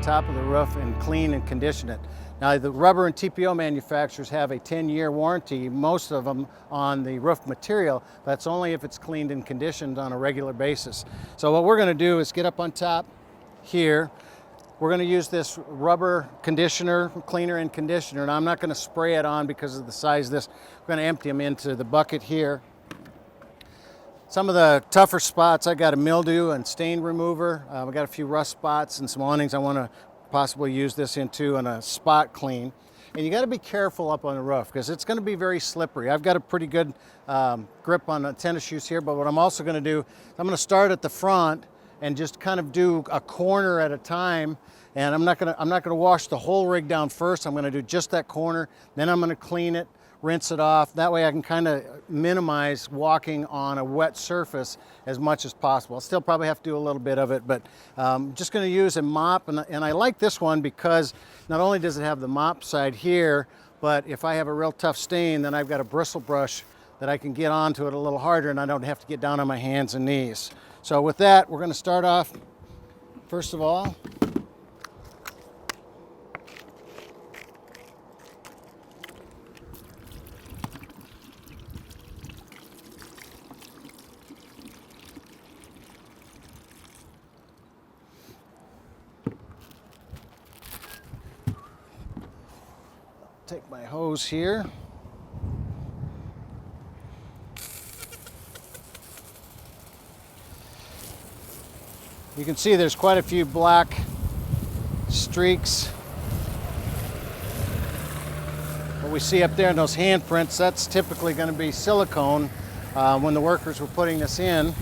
top of the roof and clean and condition it. Now, the rubber and TPO manufacturers have a 10-year warranty, most of them on the roof material. That's only if it's cleaned and conditioned on a regular basis. So what we're going to do is get up on top here. We're going to use this rubber conditioner, cleaner and conditioner, and I'm not going to spray it on because of the size of this. We're going to empty them into the bucket here. Some of the tougher spots, I got a mildew and stain remover. We got a few rust spots and some awnings I want to possibly use this into and a spot clean. And you got to be careful up on the roof because it's going to be very slippery. I've got a pretty good grip on the tennis shoes here, but what I'm also going to do, I'm going to start at the front and just kind of do a corner at a time. And I'm not gonna wash the whole rig down first. I'm gonna do just that corner. Then I'm gonna clean it, rinse it off. That way I can kind of minimize walking on a wet surface as much as possible. I'll still probably have to do a little bit of it, but just gonna use a mop. And I like this one because not only does it have the mop side here, but if I have a real tough stain, then I've got a bristle brush that I can get onto it a little harder and I don't have to get down on my hands and knees. So with that, we're gonna start off, first of all, take my hose here. You can see there's quite a few black streaks. What we see up there in those handprints, that's typically going to be silicone when the workers were putting this in.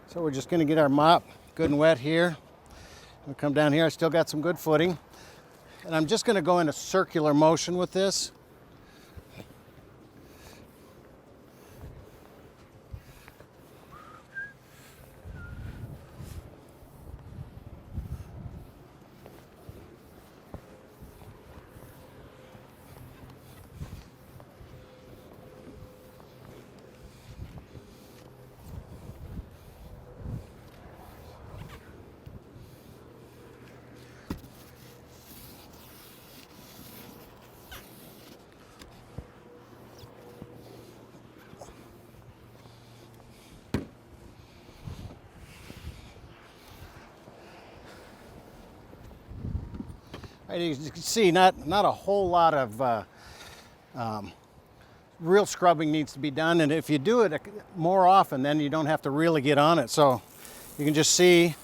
So we're just going to get our mop good and wet here. We'll come down here. I still got some good footing. And I'm just going to go in a circular motion with this. As you can see, not a whole lot of real scrubbing needs to be done, and if you do it more often, then you don't have to really get on it. So you can just see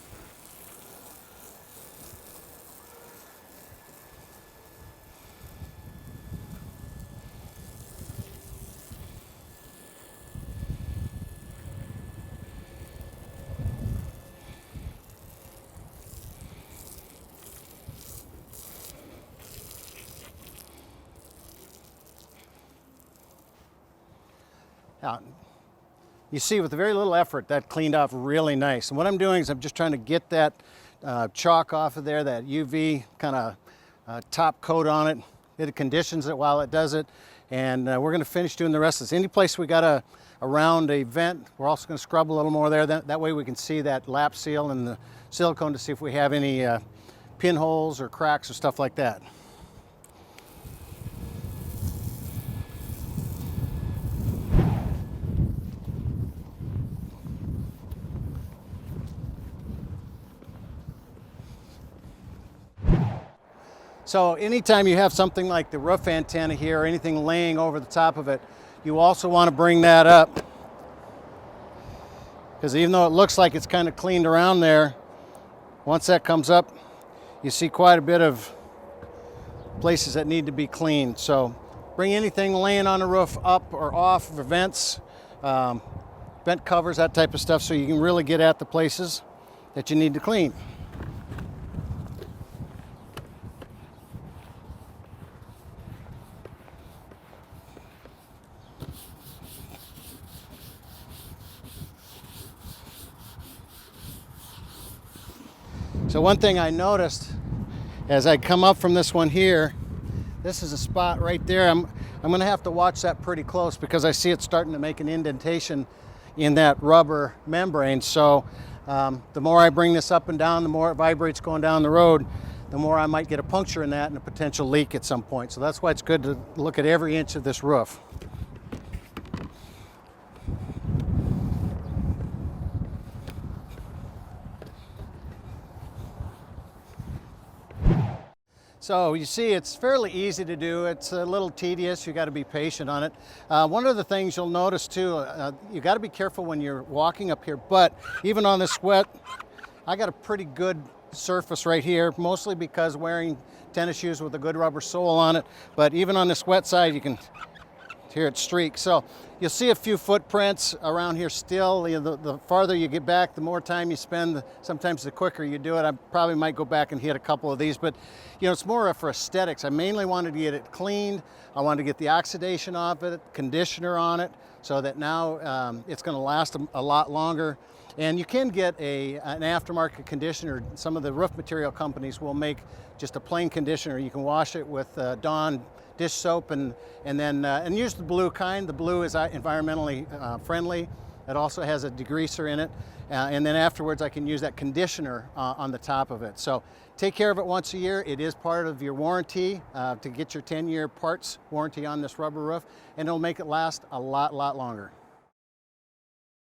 you see with very little effort that cleaned off really nice. And what I'm doing is I'm just trying to get that chalk off of there, that UV kind of top coat on it. It conditions it while it does it. And we're going to finish doing the rest of this. Any place we got around a vent, we're also going to scrub a little more there. That way we can see that lap seal and the silicone to see if we have any pinholes or cracks or stuff like that. So anytime you have something like the roof antenna here or anything laying over the top of it, you also want to bring that up. Because even though it looks like it's kind of cleaned around there, once that comes up, you see quite a bit of places that need to be cleaned. So bring anything laying on the roof up or off of vents, vent covers, that type of stuff, so you can really get at the places that you need to clean. So one thing I noticed as I come up from this one here, this is a spot right there. I'm going to have to watch that pretty close because I see it starting to make an indentation in that rubber membrane. So the more I bring this up and down, the more it vibrates going down the road, the more I might get a puncture in that and a potential leak at some point. So that's why it's good to look at every inch of this roof. So you see, it's fairly easy to do. It's a little tedious. You got to be patient on it. One of the things you'll notice too, you got to be careful when you're walking up here. But even on this wet, I got a pretty good surface right here, mostly because wearing tennis shoes with a good rubber sole on it. But even on this wet side, you can hear it streak. So you'll see a few footprints around here still. You know, the farther you get back, the more time you spend, sometimes the quicker you do it. I probably might go back and hit a couple of these, but you know, it's more for aesthetics. I mainly wanted to get it cleaned. I wanted to get the oxidation off it, conditioner on it, so that now it's going to last a lot longer. And you can get an aftermarket conditioner. Some of the roof material companies will make just a plain conditioner. You can wash it with Dawn dish soap and use the blue kind. The blue is environmentally friendly. It also has a degreaser in it. And then afterwards I can use that conditioner on the top of it. So take care of it once a year. It is part of your warranty to get your 10-year parts warranty on this rubber roof, and it'll make it last a lot longer.